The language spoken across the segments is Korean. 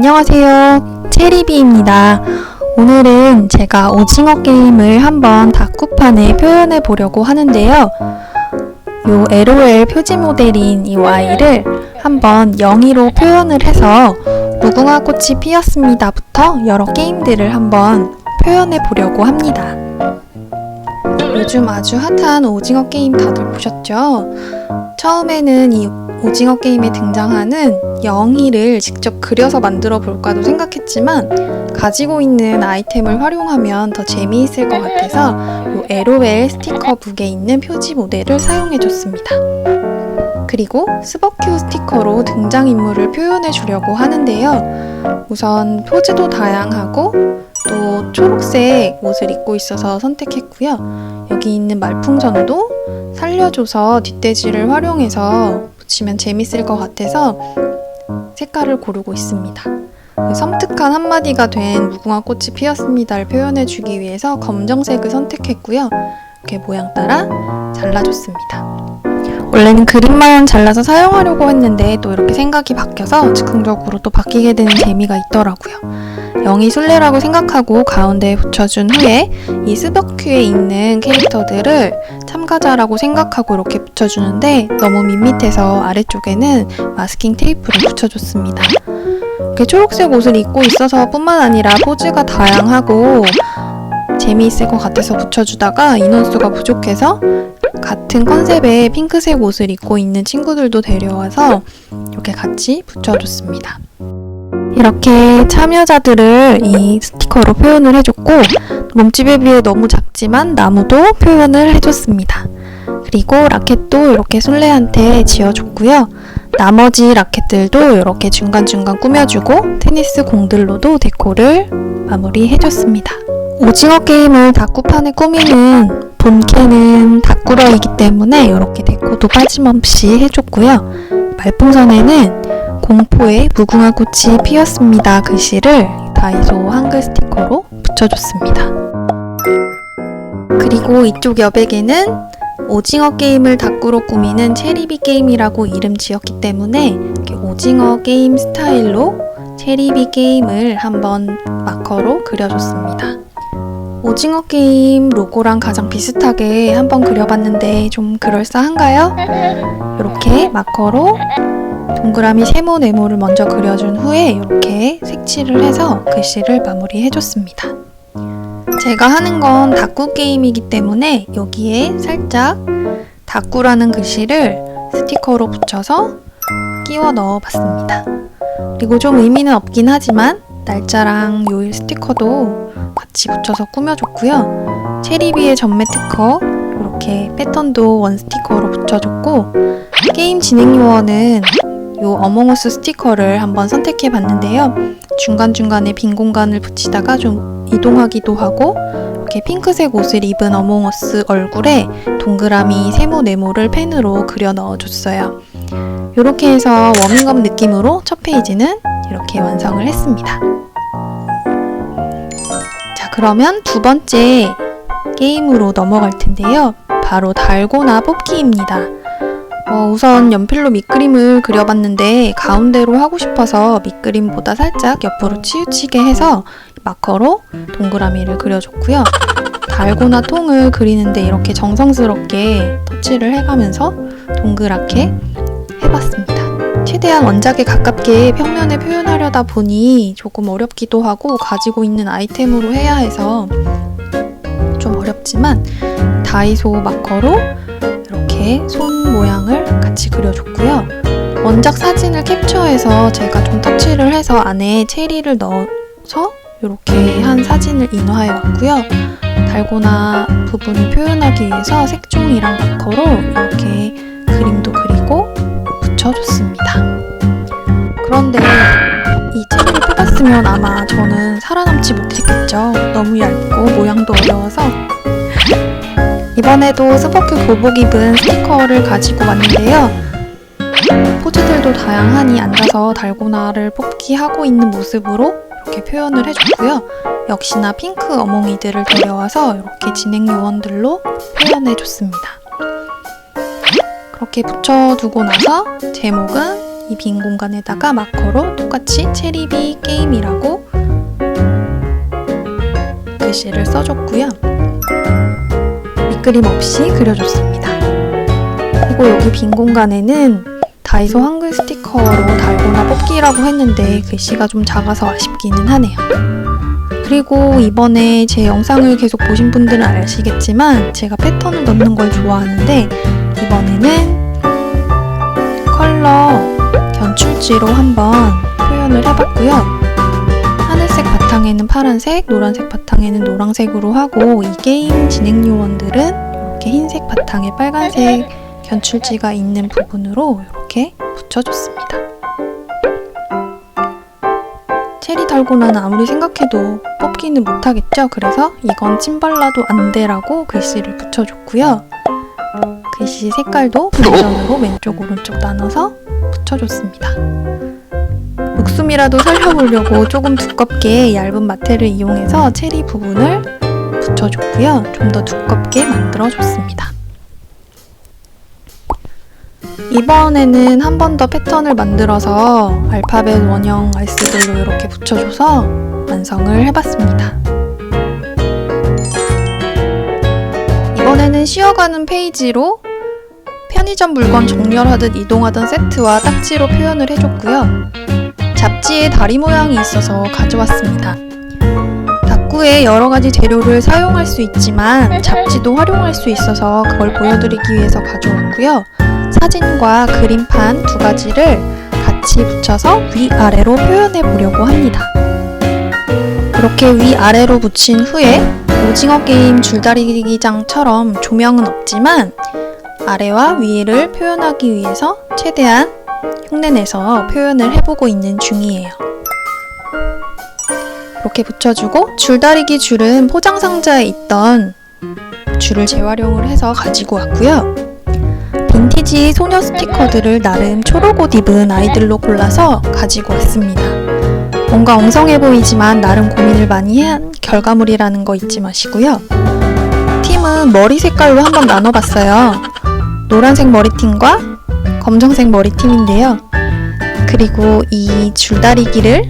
안녕하세요, 체리비입니다. 오늘은 제가 오징어 게임을 한번 다꾸판에 표현해 보려고 하는데요. 요 LOL 표지 모델인 이 Y를 한번 영의로 표현을 해서 무궁화 꽃이 피었습니다부터 여러 게임들을 한번 표현해 보려고 합니다. 요즘 아주 핫한 오징어 게임 다들 보셨죠? 처음에는 이 오징어 게임에 등장하는 영의를 직접 그려서 만들어 볼까도 생각했지만 가지고 있는 아이템을 활용하면 더 재미있을 것 같아서 이 LOL 스티커북에 있는 표지 모델을 사용해 줬습니다. 그리고 스버큐 스티커로 등장인물을 표현해 주려고 하는데요. 우선 포즈도 다양하고 또 초록색 옷을 입고 있어서 선택했고요. 여기 있는 말풍선도 살려줘서 뒷돼지를 활용해서 붙이면 재밌을 것 같아서 색깔을 고르고 있습니다. 섬뜩한 한마디가 된 무궁화 꽃이 피었습니다를 표현해주기 위해서 검정색을 선택했고요. 이렇게 모양 따라 잘라줬습니다. 원래는 그림만 잘라서 사용하려고 했는데 또 이렇게 생각이 바뀌어서 즉흥적으로 또 바뀌게 되는 재미가 있더라고요. 영의 술래라고 생각하고 가운데에 붙여준 후에 이 스버큐에 있는 캐릭터들을 참가자라고 생각하고 이렇게 붙여주는데 너무 밋밋해서 아래쪽에는 마스킹 테이프를 붙여줬습니다. 이렇게 초록색 옷을 입고 있어서 뿐만 아니라 포즈가 다양하고 재미있을 것 같아서 붙여주다가 인원수가 부족해서 같은 컨셉의 핑크색 옷을 입고 있는 친구들도 데려와서 이렇게 같이 붙여줬습니다. 이렇게 참여자들을 이 스티커로 표현을 해줬고 몸집에 비해 너무 작지만 나무도 표현을 해줬습니다. 그리고 라켓도 이렇게 술래한테 지어줬고요. 나머지 라켓들도 이렇게 중간중간 꾸며주고 테니스 공들로도 데코를 마무리해줬습니다. 오징어 게임을 다꾸판에 꾸미는 본캐는 다꾸러이기 때문에 이렇게 데코도 빠짐없이 해줬고요. 말풍선에는 공포의 무궁화 꽃이 피었습니다 글씨를 다이소 한글 스티커로 붙여줬습니다. 그리고 이쪽 여백에는 오징어 게임을 다꾸로 꾸미는 체리비 게임이라고 이름 지었기 때문에 이렇게 오징어 게임 스타일로 체리비 게임을 한번 마커로 그려줬습니다. 오징어 게임 로고랑 가장 비슷하게 한번 그려봤는데 좀 그럴싸한가요? 이렇게 마커로 동그라미 세모 네모를 먼저 그려준 후에 이렇게 색칠을 해서 글씨를 마무리해줬습니다. 제가 하는 건 다꾸 게임이기 때문에 여기에 살짝 다꾸라는 글씨를 스티커로 붙여서 끼워 넣어봤습니다. 그리고 좀 의미는 없긴 하지만 날짜랑 요일 스티커도 같이 붙여서 꾸며줬고요. 체리비의 전매 특허 이렇게 패턴도 원 스티커로 붙여줬고 게임 진행 요원은 요 어몽어스 스티커를 한번 선택해 봤는데요. 중간중간에 빈 공간을 붙이다가 좀 이동하기도 하고 이렇게 핑크색 옷을 입은 어몽어스 얼굴에 동그라미 세모 네모를 펜으로 그려 넣어줬어요. 이렇게 해서 워밍업 느낌으로 첫 페이지는 이렇게 완성을 했습니다. 자, 그러면 두 번째 게임으로 넘어갈 텐데요. 바로 달고나 뽑기입니다. 우선 연필로 밑그림을 그려봤는데 가운데로 하고 싶어서 밑그림보다 살짝 옆으로 치우치게 해서 마커로 동그라미를 그려줬고요. 달고나 통을 그리는데 이렇게 정성스럽게 터치를 해가면서 동그랗게 해봤습니다. 최대한 원작에 가깝게 평면에 표현하려다 보니 조금 어렵기도 하고 가지고 있는 아이템으로 해야 해서 좀 어렵지만 다이소 마커로 이렇게 손 모양을 같이 그려줬고요. 원작 사진을 캡처해서 제가 좀 터치를 해서 안에 체리를 넣어서 이렇게 한 사진을 인화해 왔고요. 달고나 부분을 표현하기 위해서 색종이랑 마커로 이렇게 그림도 그리고 붙여줬습니다. 그런데 이 체리를 뽑았으면 아마 저는 살아남지 못했겠죠. 너무 얇고 모양도 어려워서 이번에도 스버큐 교복 입은 스티커를 가지고 왔는데요. 포즈들도 다양하니 앉아서 달고나를 뽑기 하고 있는 모습으로 이렇게 표현을 해줬고요. 역시나 핑크 어몽이들을 데려와서 이렇게 진행 요원들로 표현해줬습니다. 그렇게 붙여두고 나서 제목은 이 빈 공간에다가 마커로 똑같이 체리비 게임이라고 글씨를 써줬고요. 밑그림 없이 그려줬습니다. 그리고 여기 빈 공간에는 다이소 한글 스티커로 달거나 뽑기라고 했는데 글씨가 좀 작아서 아쉽기는 하네요. 그리고 이번에 제 영상을 계속 보신 분들은 아시겠지만 제가 패턴을 넣는 걸 좋아하는데 이번에는 컬러 견출지로 한번 표현을 해봤고요. 하늘색 바탕에는 파란색, 노란색 바탕에는 노란색으로 하고 이 게임 진행 요원들은 이렇게 흰색 바탕에 빨간색 견출지가 있는 부분으로 이렇게 붙여줬습니다. 체리 달고나는 아무리 생각해도 뽑기는 못하겠죠? 그래서 이건 침 발라도 안 돼라고 글씨를 붙여줬고요. 글씨 색깔도 버전으로 왼쪽 오른쪽 나눠서 붙여줬습니다. 목숨이라도 살려보려고 조금 두껍게 얇은 마테를 이용해서 체리 부분을 붙여줬고요. 좀 더 두껍게 만들어줬습니다. 이번에는 한 번 더 패턴을 만들어서 알파벳 원형 알스들로 이렇게 붙여줘서 완성을 해봤습니다. 이번에는 쉬어가는 페이지로 편의점 물건 정렬하듯 이동하던 세트와 딱지로 표현을 해줬고요. 잡지에 다리 모양이 있어서 가져왔습니다. 다꾸에 여러가지 재료를 사용할 수 있지만 잡지도 활용할 수 있어서 그걸 보여드리기 위해서 가져왔고요. 사진과 그림판 두 가지를 같이 붙여서 위아래로 표현해 보려고 합니다. 이렇게 위아래로 붙인 후에 오징어 게임 줄다리기장처럼 조명은 없지만 아래와 위를 표현하기 위해서 최대한 흉내내서 표현을 해보고 있는 중이에요. 이렇게 붙여주고 줄다리기 줄은 포장 상자에 있던 줄을 재활용을 해서 가지고 왔고요. 빈티지 소녀 스티커들을 나름 초록 옷 입은 아이들로 골라서 가지고 왔습니다. 뭔가 엉성해 보이지만 나름 고민을 많이 한 결과물이라는 거 잊지 마시고요. 팀은 머리 색깔로 한번 나눠봤어요. 노란색 머리팀과 검정색 머리팀인데요. 그리고 이 줄다리기를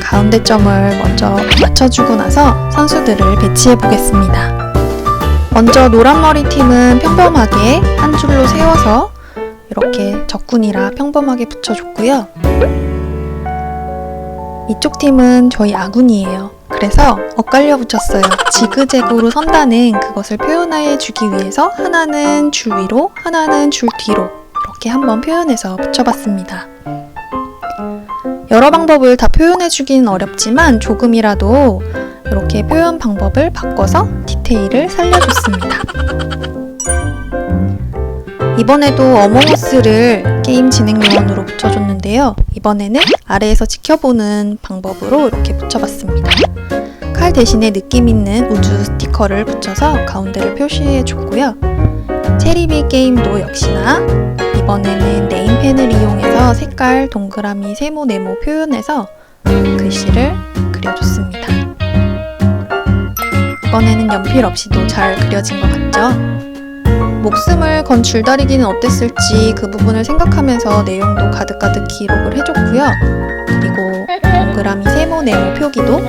가운데 점을 먼저 맞춰주고 나서 선수들을 배치해 보겠습니다. 먼저 노란머리 팀은 평범하게 한 줄로 세워서 이렇게 적군이라 평범하게 붙여줬고요. 이쪽 팀은 저희 아군이에요. 그래서 엇갈려 붙였어요. 지그재그로 선다는 그것을 표현해 주기 위해서 하나는 줄 위로, 하나는 줄 뒤로 이렇게 한번 표현해서 붙여봤습니다. 여러 방법을 다 표현해 주기는 어렵지만 조금이라도 이렇게 표현 방법을 바꿔서 디테일을 살려줬습니다. 이번에도 어몽어스를 게임 진행 요원으로 붙여줬는데요. 이번에는 아래에서 지켜보는 방법으로 이렇게 붙여봤습니다. 칼 대신에 느낌 있는 우주 스티커를 붙여서 가운데를 표시해줬고요. 체리비 게임도 역시나 이번에는 네임펜을 이용해서 색깔, 동그라미, 세모, 네모 표현해서 글씨를 그려줬습니다. 이번에는 연필 없이도 잘 그려진 것 같죠? 목숨을 건 줄다리기는 어땠을지 그 부분을 생각하면서 내용도 가득가득 기록을 해줬고요. 그리고 동그라미, 세모, 네모 표기도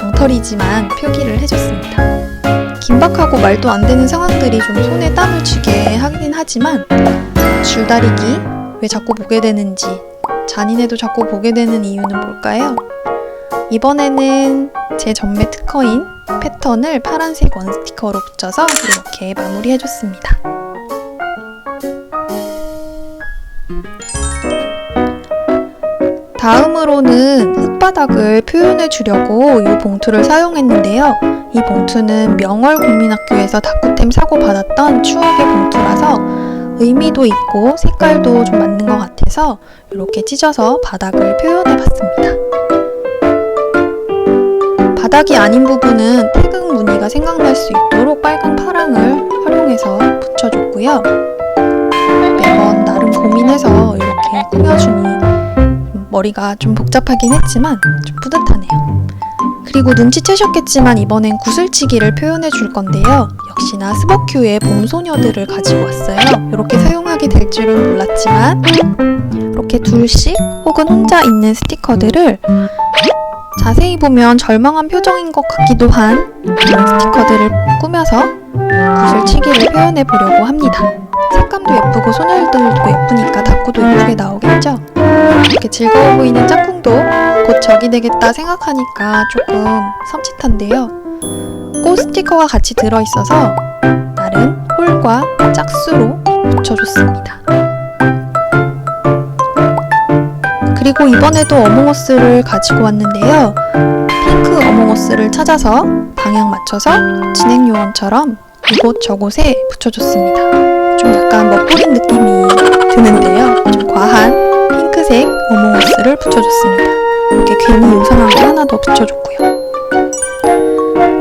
엉터리지만 표기를 해줬습니다. 긴박하고 말도 안 되는 상황들이 좀 손에 땀을 쥐게 하긴 하지만 줄다리기 왜 자꾸 보게 되는지, 잔인해도 자꾸 보게 되는 이유는 뭘까요? 이번에는 제 전매 특허인 패턴을 파란색 원 스티커로 붙여서 이렇게 마무리해줬습니다. 다음으로는 흙바닥을 표현해 주려고 이 봉투를 사용했는데요. 이 봉투는 명월 국민학교에서 다꾸템 사고 받았던 추억의 봉투라서 의미도 있고 색깔도 좀 맞는 것 같아서 이렇게 찢어서 바닥을 표현해 봤습니다. 바닥이 아닌 부분은 태극 무늬가 생각날 수 있도록 빨강 파랑을 활용해서 붙여줬고요. 매번 나름 고민해서 이렇게 꾸며주니 머리가 좀 복잡하긴 했지만 좀 뿌듯하네요. 그리고 눈치채셨겠지만 이번엔 구슬치기를 표현해 줄 건데요. 역시나 스버큐의 봄소녀들을 가지고 왔어요. 이렇게 사용하게 될 줄은 몰랐지만 이렇게 둘씩 혹은 혼자 있는 스티커들을 자세히 보면 절망한 표정인 것 같기도 한 이런 스티커들을 꾸며서 구슬치기를 표현해 보려고 합니다. 색감도 예쁘고 소녀들도 예쁘니까 다꾸도 예쁘게 나오겠죠? 이렇게 즐거워 보이는 짝꿍도 곧 적이 되겠다 생각하니까 조금 섬찟한데요. 꽃 스티커가 같이 들어있어서 나름 홀과 짝수로 붙여줬습니다. 그리고 이번에도 어몽어스를 가지고 왔는데요. 핑크 어몽어스를 찾아서 방향 맞춰서 진행요원처럼 이곳저곳에 붙여줬습니다. 좀 약간 멋부린 느낌이 드는데요. 좀 과한 핑크색 어몽어스를 붙여줬습니다. 이렇게 괜히 요상한 게 하나 더 붙여줬고요.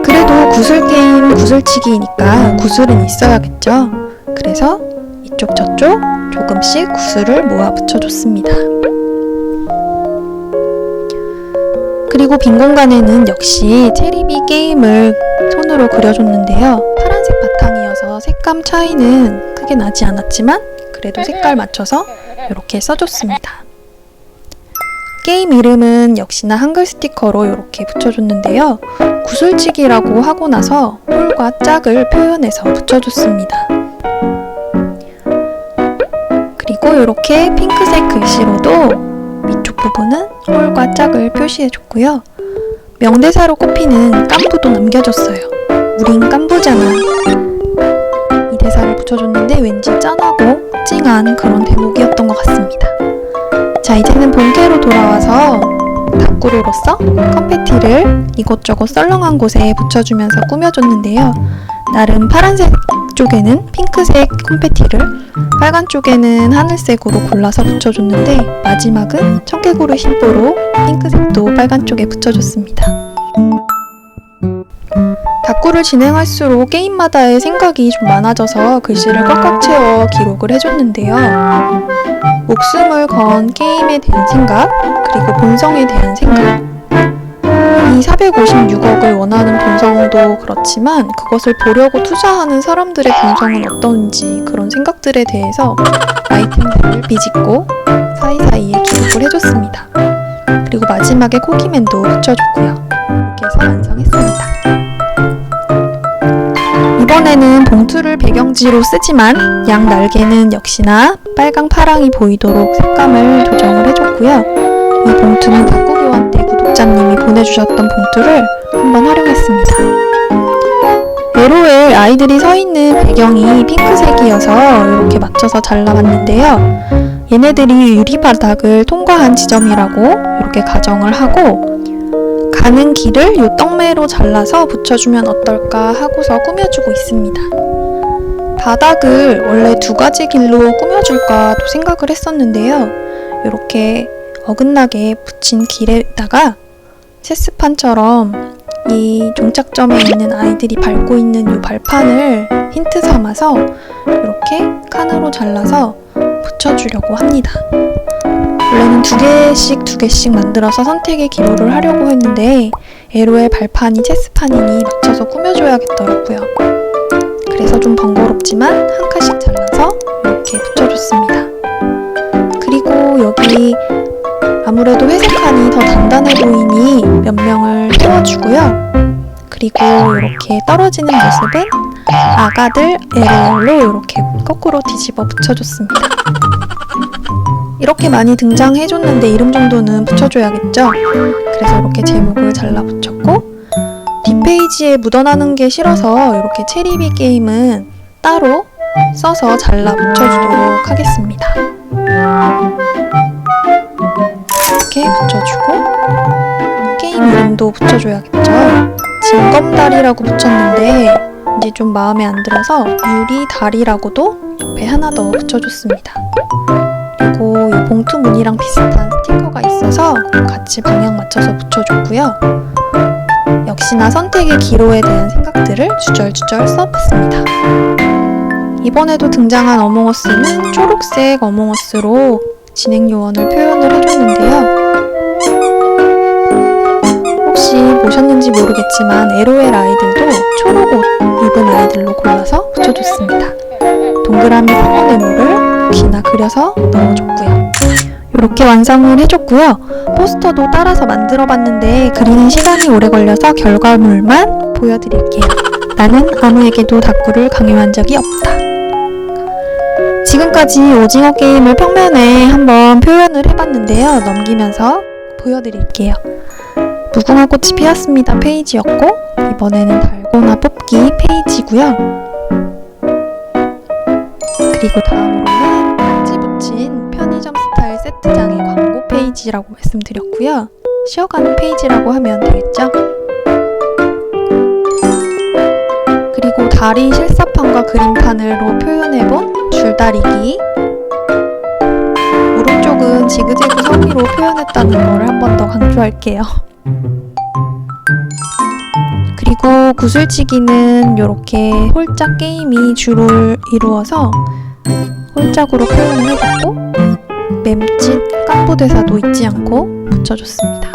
그래도 구슬게임 구슬치기니까 구슬은 있어야겠죠. 그래서 이쪽 저쪽 조금씩 구슬을 모아 붙여줬습니다. 그리고 빈 공간에는 역시 체리비 게임을 손으로 그려줬는데요. 파란색 바탕이어서 색감 차이는 크게 나지 않았지만 그래도 색깔 맞춰서 이렇게 써줬습니다. 게임 이름은 역시나 한글 스티커로 이렇게 붙여줬는데요. 구슬치기라고 하고 나서 홀과 짝을 표현해서 붙여줬습니다. 그리고 이렇게 핑크색 글씨로도 위쪽 부분은 홀과 짝을 표시해줬고요. 명대사로 꼽히는 깐부도 남겨줬어요. 우린 깐부잖아. 이 대사를 붙여줬는데 왠지 짠하고 찡한 그런 대목이었던 것 같습니다. 자, 이제는 본캐로 돌아와서 다꾸로로서 컴패티를 이곳저곳 썰렁한 곳에 붙여주면서 꾸며줬는데요. 나름 파란색 쪽에는 핑크색 컴패티를, 빨간 쪽에는 하늘색으로 골라서 붙여줬는데 마지막은 청개구리 심보로 핑크색도 빨간 쪽에 붙여줬습니다. 다꾸를 진행할수록 게임마다의 생각이 좀 많아져서 글씨를 꽉꽉 채워 기록을 해줬는데요. 목숨을 건 게임에 대한 생각, 그리고 본성에 대한 생각, 이 456억을 원하는 본성도 그렇지만 그것을 보려고 투자하는 사람들의 본성은 어떤지 그런 생각들에 대해서 아이템들을 비집고 사이사이에 기록을 해줬습니다. 그리고 마지막에 코기맨도 붙여줬고요. 이렇게 해서 완성했습니다. 이번에는 봉투를 배경지로 쓰지만 양 날개는 역시나 빨강 파랑이 보이도록 색감을 조정을 해줬고요. 이 봉투는 다꾸교환 때 구독자님이 보내주셨던 봉투를 한번 활용했습니다. LOL 아이들이 서있는 배경이 핑크색이어서 이렇게 맞춰서 잘라봤는데요. 얘네들이 유리바닥을 통과한 지점이라고 이렇게 가정을 하고 가는 길을 요 떡매로 잘라서 붙여주면 어떨까 하고서 꾸며주고 있습니다. 바닥을 원래 두 가지 길로 꾸며줄까도 생각을 했었는데요. 이렇게 어긋나게 붙인 길에다가 체스판처럼 이 종착점에 있는 아이들이 밟고 있는 이 발판을 힌트 삼아서 이렇게 칸으로 잘라서 붙여주려고 합니다. 원래는 두 개씩 만들어서 선택의 기로를 하려고 했는데 LOL 발판이 체스판이니 맞춰서 꾸며줘야겠더라고요. 그래서 좀 번거롭지만 한 칸씩 잘라서 이렇게 붙여줬습니다. 그리고 여기 아무래도 회색 칸이 더 단단해 보이니 몇 명을 세워주고요. 그리고 이렇게 떨어지는 모습은 아가들 LOL로 이렇게 거꾸로 뒤집어 붙여줬습니다. 이렇게 많이 등장해줬는데 이름 정도는 붙여줘야겠죠? 그래서 이렇게 제목을 잘라 붙였고 뒷페이지에 묻어나는 게 싫어서 이렇게 체리비 게임은 따로 써서 잘라 붙여주도록 하겠습니다. 이렇게 붙여주고 게임 이름도 붙여줘야겠죠? 징검다리라고 붙였는데 이제 좀 마음에 안 들어서 유리다리라고도 옆에 하나 더 붙여줬습니다. 그리고 이 봉투 무늬랑 비슷한 스티커가 있어서 같이 방향 맞춰서 붙여줬고요. 역시나 선택의 기로에 대한 생각들을 주절주절 써봤습니다. 이번에도 등장한 어몽어스는 초록색 어몽어스로 진행요원을 표현을 해줬는데요. 혹시 보셨는지 모르겠지만 LOL 아이들도 초록 옷 입은 아이들로 골라서 붙여줬습니다. 동그라미 상어 네모를 역시나 그려서 넣어줬고요. 이렇게 완성을 해줬고요. 포스터도 따라서 만들어 봤는데 그리는 시간이 오래 걸려서 결과물만 보여드릴게요. 나는 아무에게도 다꾸를 강요한 적이 없다. 지금까지 오징어 게임을 평면에 한번 표현을 해봤는데요. 넘기면서 보여드릴게요. 무궁화 꽃이 피었습니다 페이지였고, 이번에는 달고나 뽑기 페이지고요. 그리고 다음으로는 딱지 붙인 편의점 스타일 세트장의 광고 페이지라고 말씀드렸고요. 쉬어가는 페이지라고 하면 되겠죠? 그리고 다리 실사판과 그림판으로 표현해본 줄다리기, 무릎 쪽은 지그재그 서리로 표현했다는 걸 한 번 더 강조할게요. 그리고 구슬치기는 이렇게 홀짝 게임이 주를 이루어서 홀짝으로 표현을 해줬고, 맴짓 깜부대사도 잊지 않고 붙여줬습니다.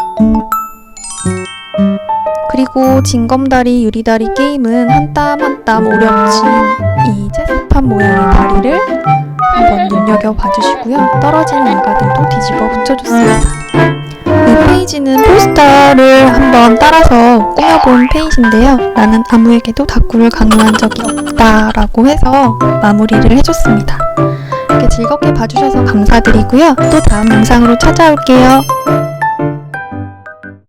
그리고 징검다리, 유리다리 게임은 한 땀 한 땀 오려붙인 이 채색판 모양의 다리를 한번 눈여겨봐 주시고요. 떨어진 물가들도 뒤집어 붙여줬습니다. 이 페이지는 포스터를 한번 따라서 꾸며본 페이지인데요. 나는 아무에게도 다꾸를 강요한 적이 없다 라고 해서 마무리를 해줬습니다. 이렇게 즐겁게 봐주셔서 감사드리고요. 또 다음 영상으로 찾아올게요.